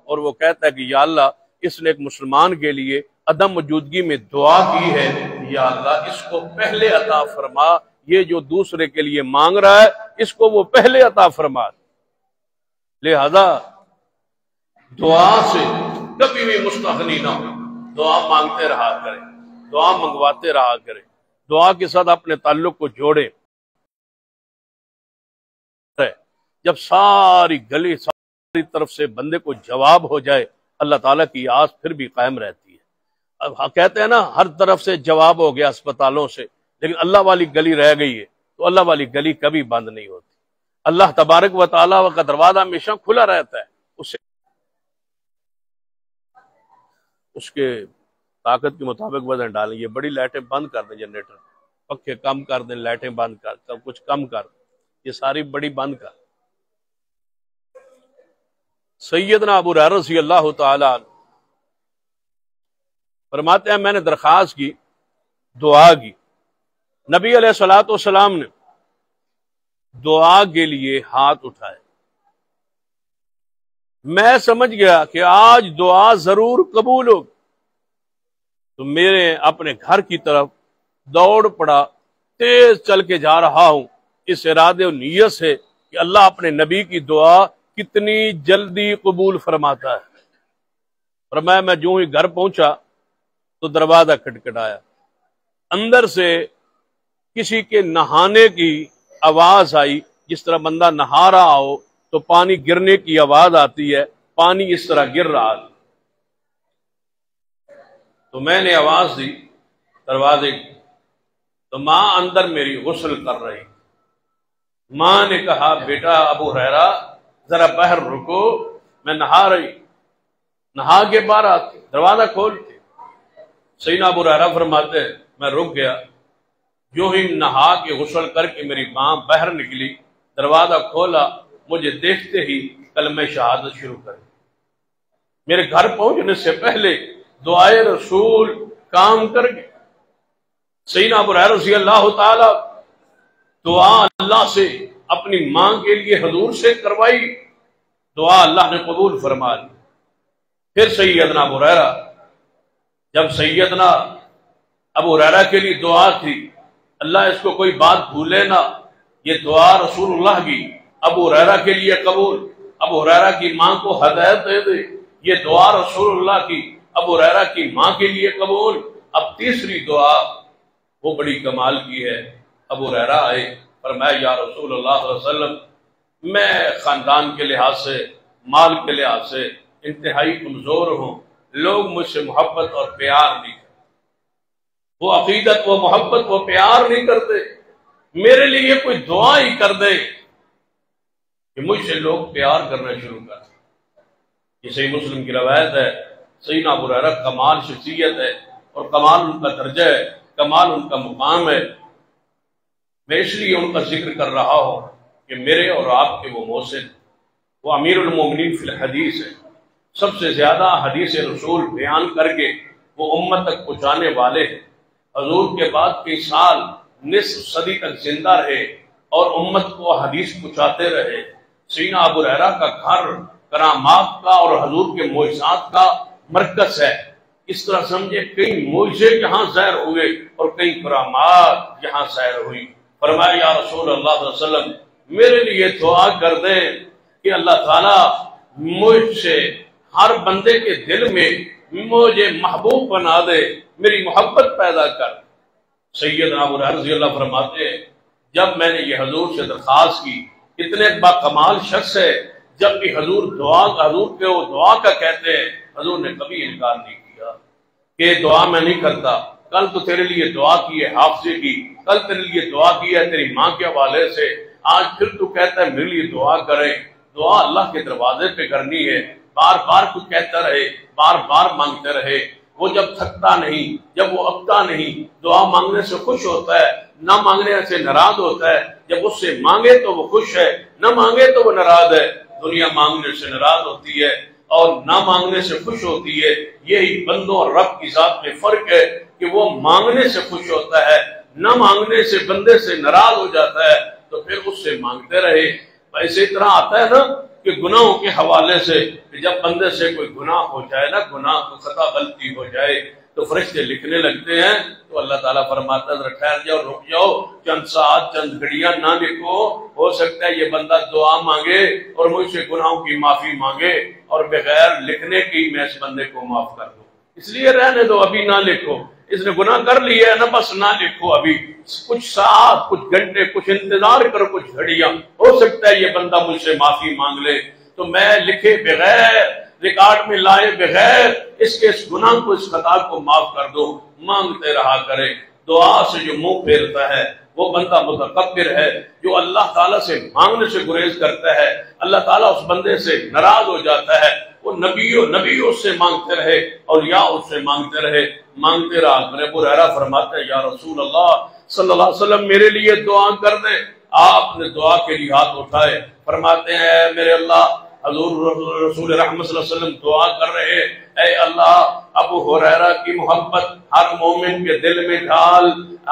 اور وہ کہتا ہے کہ یا اللہ اس نے ایک مسلمان کے لیے عدم موجودگی میں دعا کی ہے، یا اللہ اس کو پہلے عطا فرما، یہ جو دوسرے کے لیے مانگ رہا ہے اس کو وہ پہلے عطا فرما۔ لہذا دعا سے کبھی بھی مستغنی نہ ہو، دعا مانگتے رہا کرے، دعا منگواتے رہا کرے، دعا کے ساتھ اپنے تعلق کو جوڑے۔ جب ساری گلی ساری طرف سے بندے کو جواب ہو جائے، اللہ تعالیٰ کی آس پھر بھی قائم رہتی ہے۔ اب کہتے ہیں نا ہر طرف سے جواب ہو گیا اسپتالوں سے، لیکن اللہ والی گلی رہ گئی ہے، تو اللہ والی گلی کبھی بند نہیں ہوتی۔ اللہ تبارک و تعالیٰ کا دروازہ ہمیشہ کھلا رہتا ہے، اس کے طاقت کے مطابق وزن ڈالیں۔ یہ بڑی لائٹیں بند کر دیں، جنریٹر پنکھے کم کر دیں، لائٹیں بند کر سب کچھ کم کر دیں، یہ ساری بڑی بند کر۔ سیدنا ابو ہریرہ رضی اللہ تعالی عنہ فرماتے ہیں میں نے درخواست کی، دعا کی، نبی علیہ الصلوۃ والسلام نے دعا کے لیے ہاتھ اٹھائے، میں سمجھ گیا کہ آج دعا ضرور قبول ہو، تو میرے اپنے گھر کی طرف دوڑ پڑا، تیز چل کے جا رہا ہوں اس ارادے و نیت سے کہ اللہ اپنے نبی کی دعا کتنی جلدی قبول فرماتا ہے۔ فرمایا میں جو ہی گھر پہنچا تو دروازہ کھٹکھٹایا، اندر سے کسی کے نہانے کی آواز آئی، جس طرح بندہ نہا رہا ہو تو پانی گرنے کی آواز آتی ہے، پانی اس طرح گر رہا تھا۔ تو میں نے آواز دی دروازے کی، تو ماں اندر میری غسل کر رہی۔ ماں نے کہا بیٹا ابو ہریرہ ذرا باہر رکو، میں نہا رہی، نہا کے باہر آتی، دروازہ کھولتی۔ سیدنا ابو ہریرہ فرماتے ہیں میں رک گیا، جو ہی نہا کے غسل کر کے میری ماں باہر نکلی، دروازہ کھولا، مجھے دیکھتے ہی کلمہ شہادت شروع کر دی۔ میرے گھر پہنچنے سے پہلے دعائے رسول کام کر گئے۔ سیدنا ابو ہریرہ رضی اللہ تعالی دعا اللہ سے اپنی ماں کے لیے حضور سے کروائی، دعا اللہ نے قبول فرما لی۔ پھر سیدنا ابو ہریرہ، جب سیدنا ابو ہریرہ کے لیے دعا تھی، اللہ اس کو کوئی بات بھولے نہ، یہ دعا رسول اللہ کی ابو ہریرہ کے لیے قبول، ابو ہریرہ کی ماں کو ہدایت دے دے، یہ دعا رسول اللہ کی ابو ہریرہ کی ماں کے لیے قبول۔ اب تیسری دعا وہ بڑی کمال کی ہے۔ ابو ہریرہ آئے، فرمایا یا رسول اللہ صلی اللہ علیہ وسلم میں خاندان کے لحاظ سے، مال کے لحاظ سے انتہائی کمزور ہوں، لوگ مجھ سے محبت اور پیار نہیں کرتے، وہ عقیدت وہ محبت وہ پیار نہیں کرتے، میرے لیے کوئی دعا ہی کر دے کہ مجھ سے لوگ پیار کرنا شروع کر دیں۔ یہ صحیح مسلم کی روایت ہے۔ سیدنا ابو ہریرہ کمال شخصیت ہے اور کمال ان کا درجہ ہے، کمال ان کا مقام ہے۔ میں اس لیے ان کا ذکر کر رہا ہوں کہ میرے اور آپ کے وہ محسن، وہ امیر المومنین فی الحدیث ہے، سب سے زیادہ حدیث رسول بیان کر کے وہ امت تک پہنچانے والے ہیں۔ حضور کے بعد کئی سال نصف صدی تک زندہ رہے اور امت کو حدیث پہنچاتے رہے۔ سیدنا ابو ہریرہ کا گھر کرامات کا اور حضور کے معجزات کا مرکز ہے۔ اس طرح سمجھے کئی معجزے یہاں ظاہر ہوئے اور کئی کرامات یہاں ظاہر ہوئی۔ فرمایا یا رسول اللہ صلی اللہ علیہ وسلم میرے لیے دعا کر دیں کہ اللہ تعالیٰ مجھ سے ہر بندے کے دل میں مجھے محبوب بنا دے، میری محبت پیدا کر۔ سیدنا ابو ہریرہ رضی اللہ فرماتے ہیں جب میں نے یہ حضور سے درخواست کی، اتنے با کمال شخص ہے، جب بھی حضور کے وہ دعا کا کہتے ہیں، حضور نے کبھی انکار نہیں کیا کہ دعا میں نہیں کرتا۔ کل تو تیرے لیے دعا کی ہے حافظے کی، کل تیرے لیے دعا کی ہے تیری ماں کے حوالے سے، آج پھر تو کہتا ہے میرے لیے دعا کریں۔ دعا اللہ کے دروازے پہ کرنی ہے، بار بار کچھ کہتا رہے، بار بار مانگتے رہے۔ وہ جب تھکتا نہیں، جب وہ اکتا نہیں، دعا مانگنے سے خوش ہوتا ہے، نہ مانگنے سے ناراض ہوتا ہے۔ جب اس سے مانگے تو وہ خوش ہے، نہ مانگے تو وہ ناراض ہے۔ دنیا مانگنے سے ناراض ہوتی ہے اور نہ مانگنے سے خوش ہوتی ہے۔ یہی بندوں اور رب کی ذات میں فرق ہے کہ وہ مانگنے سے خوش ہوتا ہے، نہ مانگنے سے بندے سے ناراض ہو جاتا ہے، تو پھر اس سے مانگتے رہے۔ اسی طرح آتا ہے نا کہ گناہوں کے حوالے سے جب بندے سے کوئی گناہ ہو جائے نا، گناہ کو خطا غلطی ہو جائے تو فرشتے لکھنے لگتے ہیں، تو اللہ تعالیٰ فرماتا ہے ذرا ٹھہر جاؤ، رک جاؤ، چند ساتھ چند گھڑیاں نہ لکھو، ہو سکتا ہے یہ بندہ دعا مانگے اور مجھ سے گناہوں کی معافی مانگے اور بغیر لکھنے کی میں اس بندے کو معاف کر دوں، اس لیے رہنے دو، ابھی نہ لکھو، اس نے گناہ کر لیا ہے نا، بس نہ لکھو، ابھی کچھ ساتھ کچھ گھنٹے کچھ انتظار کرو، کچھ گھڑیاں، ہو سکتا ہے یہ بندہ مجھ سے معافی مانگ لے، تو میں لکھے بغیر، ریکارڈ میں لائے بغیر اس کے اس گناہ کو، اس خطا کو معاف کر دو۔ مانگتے رہا کرے، دعا سے جو منہ پھیرتا ہے وہ بندہ متکبر ہے، جو اللہ تعالیٰ سے مانگنے سے گریز کرتا ہے اللہ تعالیٰ اس بندے سے ناراض ہو جاتا ہے۔ وہ نبیوں سے مانگتے رہے، اولیاء اس سے مانگتے رہے، مانگتے رہا۔ ابو ہریرہ فرماتے ہیں یا رسول اللہ صلی اللہ علیہ وسلم میرے لیے دعا کر دیں۔ آپ نے دعا کے لیے ہاتھ اٹھائے، فرماتے ہیں میرے اللہ، حضور رسول رحمت صلی اللہ علیہ وسلم دعا کر رہے، اے اللہ ابو ہریرہ کی محبت ہر مومن کے دل میں ڈال،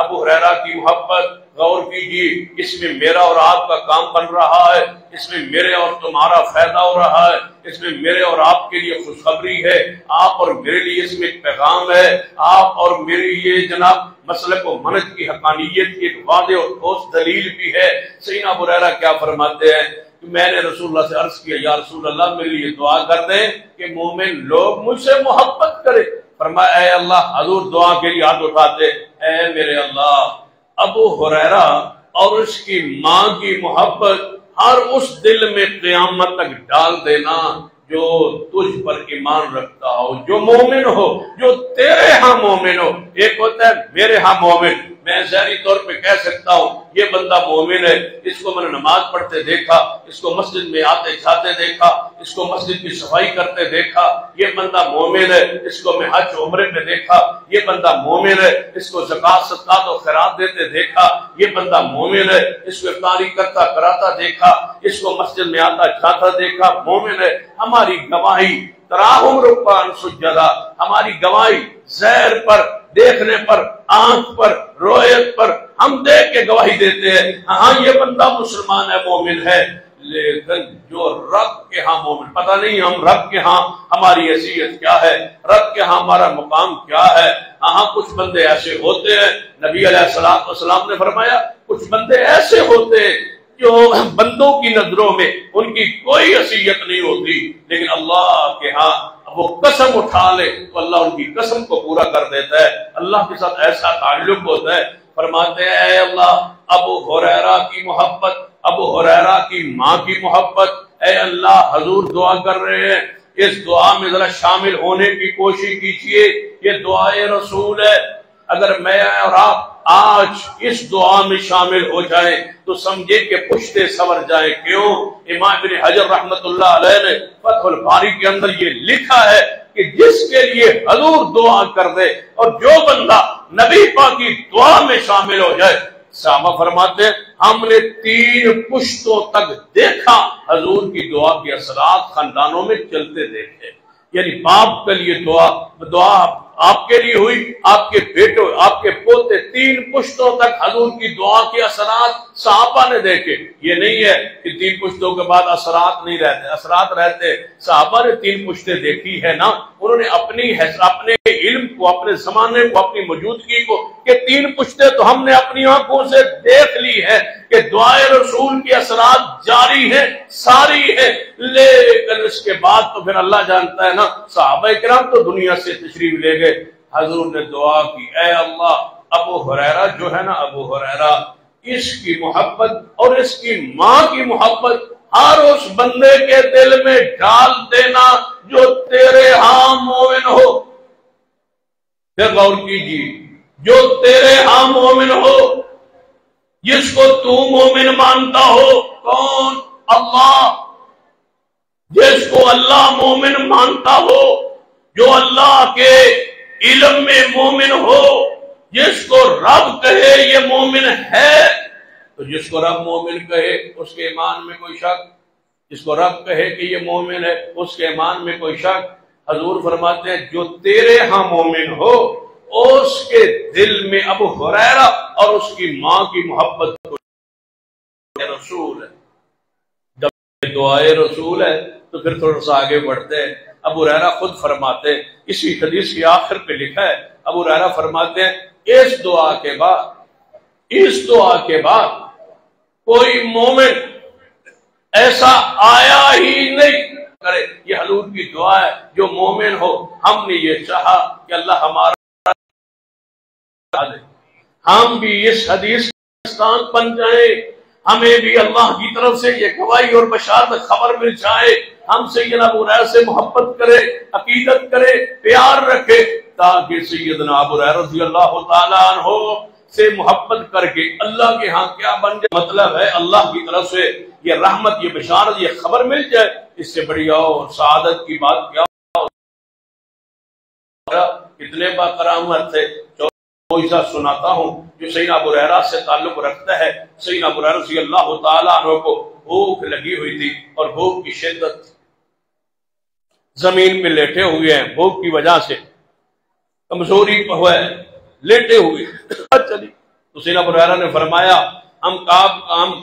ابو ہریرہ کی محبت، غور کیجیے، اس میں میرا اور آپ کا کام بن رہا ہے، اس میں میرے اور تمہارا فائدہ ہو رہا ہے، اس میں میرے اور آپ کے لیے خوشخبری ہے، آپ اور میرے لیے اس میں ایک پیغام ہے، آپ اور میرے یہ جناب مسلک و منہج کی حقانیت کی ایک واضح اور ٹھوس دلیل بھی ہے۔ سیدنا ابو ہریرہ کیا فرماتے ہیں کہ میں نے رسول اللہ سے عرض کیا یا رسول اللہ میرے لیے دعا کر دیں کہ مومن لوگ مجھ سے محبت کرے۔ فرمایا اے اللہ، حضور دعا کے لیے ہاتھ اٹھاتے، اے میرے اللہ، ابو ہریرہ اور اس کی ماں کی محبت ہر اس دل میں قیامت تک ڈال دینا جو تجھ پر ایمان رکھتا ہو، جو مومن ہو، جو تیرے ہاں مومن ہو۔ ایک ہوتا ہے میرے ہاں مومن، میں ظاہری طور پہ کہہ سکتا ہوں یہ بندہ مومن ہے، اس کو میں نے نماز پڑھتے دیکھا، اس کو مسجد میں آتے جاتے دیکھا، اس کو مسجد کی صفائی کرتے دیکھا، یہ بندہ مومن ہے، اس کو میں حج عمرے میں دیکھا، یہ بندہ مومن ہے، اس کو زکوٰۃ صدقات و خیرات دیتے دیکھا، یہ بندہ مومن ہے، اس کو افطاری کرتا کراتا دیکھا، اس کو مسجد میں آتا جاتا دیکھا، مومن ہے۔ ہماری گواہی تراہم رکعان سجدہ، ہماری گواہی زہر پر، دیکھنے پر، آنکھ پر، رویت پر ہم دیکھ کے گواہی دیتے ہیں ہاں یہ بندہ مسلمان ہے، مومن ہے، لیکن جو رب کے ہاں مومن، پتہ نہیں ہم رب کے ہاں ہماری حیثیت کیا ہے، رب کے ہاں ہمارا مقام کیا ہے۔ ہاں کچھ بندے ایسے ہوتے ہیں، نبی علیہ السلام نے فرمایا کچھ بندے ایسے ہوتے ہیں جو بندوں کی نظروں میں ان کی کوئی حیثیت نہیں ہوتی، لیکن اللہ کے ہاں وہ قسم اٹھا لے تو اللہ ان کی قسم کو پورا کر دیتا ہے، اللہ کے ساتھ ایسا تعلق ہوتا ہے۔ فرماتے ہیں اے اللہ ابو ہریرہ کی محبت، ابو ہریرہ کی ماں کی محبت، اے اللہ حضور دعا کر رہے ہیں، اس دعا میں ذرا شامل ہونے کی کوشش کیجیے، یہ دعائے رسول ہے۔ اگر میں اور آپ آج اس دعا میں شامل ہو جائیں تو سمجھے کہ پشتے سور جائیں۔ کیوں؟ امام ابن حجر رحمت اللہ علیہ نے فتح الباری کے اندر یہ لکھا ہے کہ جس کے لیے حضور دعا کر دے اور جو بندہ نبی پاک کی دعا میں شامل ہو جائے، صحابہ فرماتے ہیں ہم نے 3 پشتوں تک دیکھا حضور کی دعا کے اثرات خاندانوں میں چلتے دیکھے، یعنی باپ کے لیے دعا آپ کے لیے ہوئی، آپ کے بیٹوں، آپ کے پوتے، 3 پشتوں تک حضور کی دعا کے اثرات صحابہ نے دیکھے۔ یہ نہیں ہے کہ 3 پشتوں کے بعد اثرات نہیں رہتے، اثرات رہتے۔ صحابہ نے 3 پشتیں دیکھی ہے نا، انہوں نے اپنے علم کو، اپنے زمانے کو، اپنی موجودگی کو، کہ 3 پشتیں تو ہم نے اپنی آنکھوں سے دیکھ لی ہے کہ دعائے رسول کے اثرات جاری ہیں، ساری ہیں، لیکن اس کے بعد تو پھر اللہ جانتا ہے نا، صحابہ کرام تو دنیا سے تشریف لے گئے، حضور نے دعا کی اے اللہ ابو ہریرہ جو ہے نا، ابو ہریرہ اس کی محبت اور اس کی ماں کی محبت ہر اس بندے کے دل میں ڈال دینا جو تیرے ہاں مومن ہو۔ پھر غور کیجیے، جو تیرے ہاں مومن ہو، جس کو تو مومن مانتا ہو، کون؟ اللہ۔ جس کو اللہ مومن مانتا ہو، جو اللہ کے علم میں مومن ہو، جس کو رب کہے یہ مومن ہے، تو جس کو رب مومن کہے اس کے ایمان میں کوئی شک، جس کو رب کہے کہ یہ مومن ہے اس کے ایمان میں کوئی شک۔ حضور فرماتے ہیں جو تیرے ہاں مومن ہو اس کے دل میں ابو ہریرہ اور اس کی ماں کی محبت کو رسول ہے۔ دعائے رسول ہے تو پھر تھوڑا سا آگے بڑھتے ہیں۔ ابو ہریرہ خود فرماتے ہیں، اسی حدیث کی آخر پہ لکھا ہے، ابو ہریرہ فرماتے ہیں اس دعا کے بعد کوئی مومن ایسا آیا ہی نہیں کرے، یہ حضور کی دعا ہے، جو مومن ہو۔ ہم نے یہ چاہا کہ اللہ ہمارا دے، ہم بھی اس حدیث پاکستان بن جائیں، ہمیں بھی اللہ کی طرف سے یہ گواہی اور بشارت خبر مل جائے، ہم سیدنا ابو ہریرہ سے محبت کرے، عقیدت کرے، پیار رکھے، تاکہ سیدنا ابو ہریرہ رضی اللہ تعالیٰ عنہ سے محبت کر کے اللہ کے ہاں کیا بن جائے۔ مطلب ہے اللہ کی طرف سے یہ رحمت، یہ بشارت، یہ خبر مل جائے، اس سے بڑی اور سعادت کی بات کیا ہو۔ کتنے باکرامت تھے، کوئی سا سناتا ہوں جو سیدنا ابو ہریرہ سے تعلق رکھتا ہے۔ سیدنا ابو ہریرہ رضی اللہ تعالیٰ عنہ کو بھوک لگی ہوئی تھی اور بھوک کی شدت، زمین پہ لیٹے ہوئے ہیں، بھوک کی وجہ سے کمزوری ہوئے، لیٹے ہوئے چلی تو سیدنا ابو ہریرہ نے فرمایا ہم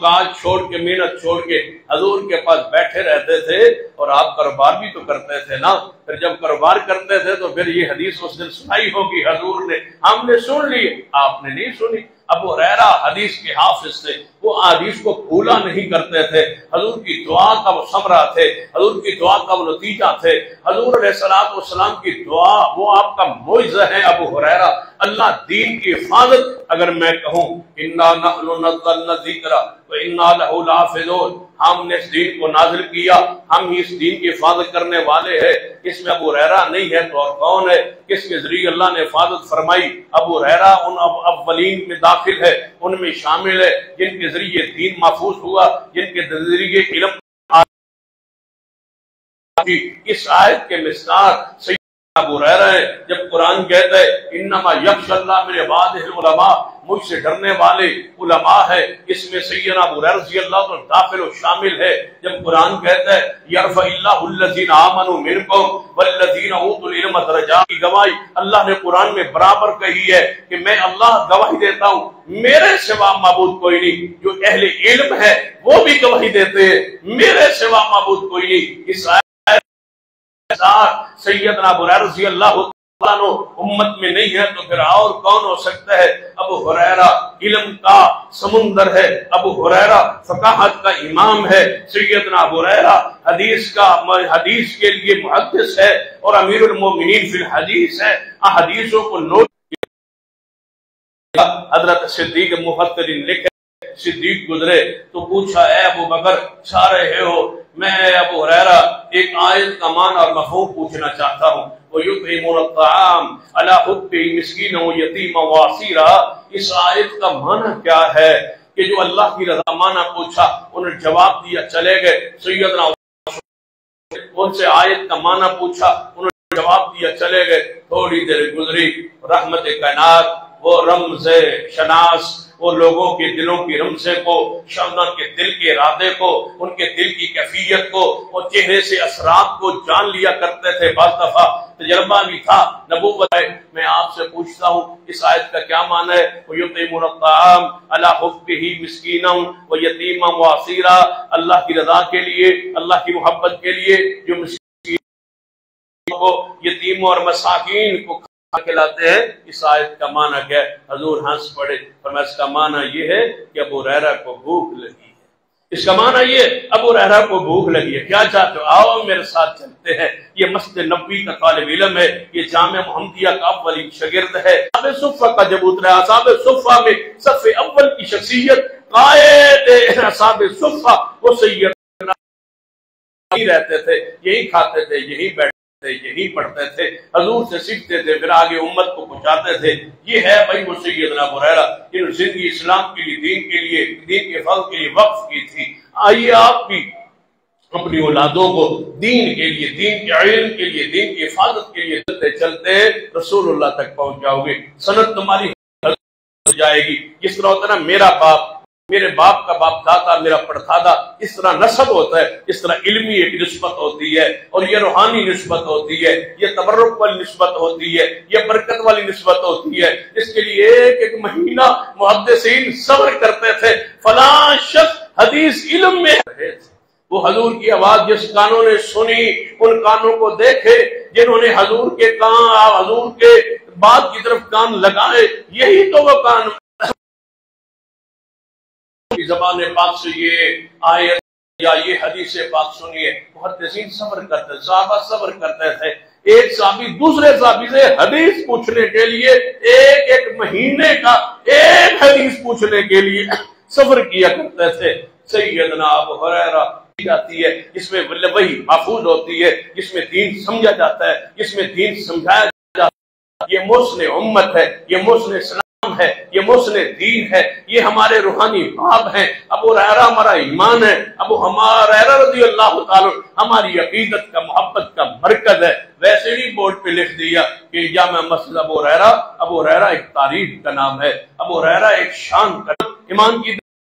کاج چھوڑ کے، محنت چھوڑ کے حضور کے پاس بیٹھے رہتے تھے، اور آپ کاروبار بھی تو کرتے تھے نا، پھر جب کاروبار کرتے تھے تو پھر یہ حدیث اس دن سنائی ہوگی حضور نے، ہم نے سن لی، آپ نے نہیں سنی۔ ابو ہریرہ حدیث کے حافظ تھے، وہ حدیث کو بھولا نہیں کرتے تھے، حضور کی دعا کا وہ ثمرہ تھے، حضور کی دعا کا وہ نتیجہ تھے، حضور علیہ السلام کی دعا وہ آپ کا معجزہ ہے۔ ابو ہریرہ اللہ دین کی حفاظت، اگر میں کہوں اِنَّا نَحْنُ نَزَّلْنَا الذِّكْرَ وَإِنَّا لَهُ لَحَافِظُونَ، ہم نے اس دین کو نازل کیا، ہم ہی اس دین کی حفاظت کرنے والے ہیں، اس میں ابو ہریرہ نہیں ہے تو اور کون ہے؟ کس کے ذریعے اللہ نے حفاظت فرمائی؟ ابو ہریرہ ان اولین میں داخل ہے، ان میں شامل ہے جن کے ذریعے دین محفوظ ہوا، جن کے ذریعے علم۔ اس آیت کے مصداق سیدنا ابو ہریرہ ہے، جب قرآن کہتا ہے انما یخشی اللہ من عبادہ العلماء، مجھ سے ڈرنے والے علماء ہے، اس میں سیدنا ابو ہریرہ رضی اللہ عنہ داخل و شامل ہے۔ جب قرآن کہتا ہے یرفع اللہ الذین آمنوا منکم والذین اوتوا العلم درجات، کی گواہی اللہ نے قرآن میں برابر کہی ہے کہ میں اللہ گواہی دیتا ہوں میرے سوا معبود کوئی نہیں، جو اہل علم ہے وہ بھی گواہی دیتے ہیں میرے سوا معبود کوئی نہیں۔ اس سیدنا ابو ہریرہ رضی اللہ تعالیٰ عنہ امت میں نہیں ہے تو پھر اور کون ہو سکتا ہے؟ ابو ہریرہ علم کا سمندر ہے، ابو ہریرہ فقاہت کا امام ہے، سیدنا ابو ہریرہ حدیث کے لیے محدث ہے اور امیر المومنین فی الحدیث ہے، حدیثوں کو نوٹ۔ حضرت صدیق محترم لکھے، صدیق گزرے تو پوچھا اے ابو بکر چھا رہے ہو؟ میں ابو ہریرہ ایک آیت کا معنی اور مفہوم پوچھنا چاہتا ہوں۔ وَيُطْعِمُونَ الطَّعَامَ عَلَىٰ حُبِّهِ مِسْكِينًا وَيَتِيمًا وَأَسِيرًا، اس آیت کا معنی کیا ہے؟ کہ جو اللہ کی رضا معنی پوچھا، انہوں نے جواب دیا، چلے گئے سیدنا ان سے آیت کا معنی پوچھا، انہوں نے جواب دیا، چلے گئے۔ تھوڑی دیر گزری، رحمت کائنات وہ رمز شناس، وہ لوگوں کے دلوں کی رمزے کو، شمع کے دل کے ارادے کو، ان کے دل کی کیفیت کو، وہ چہرے سے اثرات کو جان لیا کرتے تھے۔ بعض دفعہ تجربہ بھی تھا، نبوت ہے۔ میں آپ سے پوچھتا ہوں اس آیت کا کیا معنی ہے؟ وَيُطْعِمُونَ الطَّعَامَ عَلَىٰ حُبِّهِ مِسْكِينًا وَيَتِيمًا وَأَسِيرًا، اللہ کی رضا کے لیے، اللہ کی محبت کے لیے، جو مسکین کو، یتیموں اور مساکین کو کھلاتے ہیں۔ اس آیت کا معنی کیا ہے؟ حضور ہنس پڑے، فرمایا اس کا معنی یہ ہے کہ ابو ہریرہ کو بھوک لگی ہے۔ اس کا معنی یہ ابو ہریرہ کو بھوک لگی ہے، کیا چاہتے ہو؟ آؤ میرے ساتھ چلتے ہیں۔ یہ مسجد نبوی کا طالب علم ہے، یہ جامعہ محمدیہ کا اولین شاگرد ہے۔ اصحاب صفہ کا جب اترا، اصحاب صفہ میں صف اول کی شخصیت قائد اصحاب صفہ وہ سیدنا یہی رہتے تھے، یہی کھاتے تھے، یہی بیٹھتے تھے، یہی پڑھتے تھے، حضور سے سیکھتے تھے، پھر آگے امت کو پہنچاتے تھے۔ یہ ہے بھائی وہ سیدنا ابو ہریرہ جنہوں نے زندگی اسلام کے لیے، دین کے لیے، دین کے فضل کے لیے وقف کی تھی۔ آئیے آپ بھی اپنی اولادوں کو دین کے لیے، دین کے علم کے لیے، دین کی حفاظت کے لیے چلتے چلتے رسول اللہ تک پہنچ جاؤ گے، سند تمہاری ہو جائے گی۔ جس طرح ہوتا ہے نا میرا باپ، میرے باپ کا باپ دادا، میرا پڑدادا، اس طرح نسب ہوتا ہے، اس طرح علمی ایک نسبت ہوتی ہے، اور یہ روحانی نسبت ہوتی ہے، یہ تبرک والی نسبت ہوتی ہے، یہ برکت والی نسبت ہوتی ہے۔ اس کے لیے ایک ایک مہینہ محدثین صبر کرتے تھے، فلاں شخص حدیث علم میں رہے تھے، وہ حضور کی آواز جس کانوں نے سنی ان کانوں کو دیکھے جنہوں نے حضور کے بات کی طرف کان لگائے، یہی تو وہ کان کی زبان پاک سے یہ آیت یا یہ حدیث پاک سنیے۔ محدثین صبر کرتے، صحابہ صبر کرتے تھے، ایک صحابی دوسرے صحابی سے حدیث پوچھنے کے لیے ایک مہینے کا ایک حدیث پوچھنے کے لیے صبر کیا کرتے تھے۔ سیدنا ابو ہریرہ جاتی ہے جس میں وحی محفوظ ہوتی ہے، جس میں دین سمجھا جاتا ہے، جس میں دین سمجھایا جاتا ہے۔ یہ محسن امت ہے، یہ محسن اسلام ہے، یہ محسن دین ہے، یہ ہمارے روحانی باپ ہیں۔ ابو ہریرہ ہمارا ایمان ہے، ابو ہریرہ رضی اللہ تعالی ہماری عقیدت کا محبت کا مرکز ہے۔ ویسے بھی بورڈ پہ لکھ دیا کہ جامع مسجد ابو ہریرہ ایک تعریف کا نام ہے، ابو ہریرہ ایک شان کا ایمان کی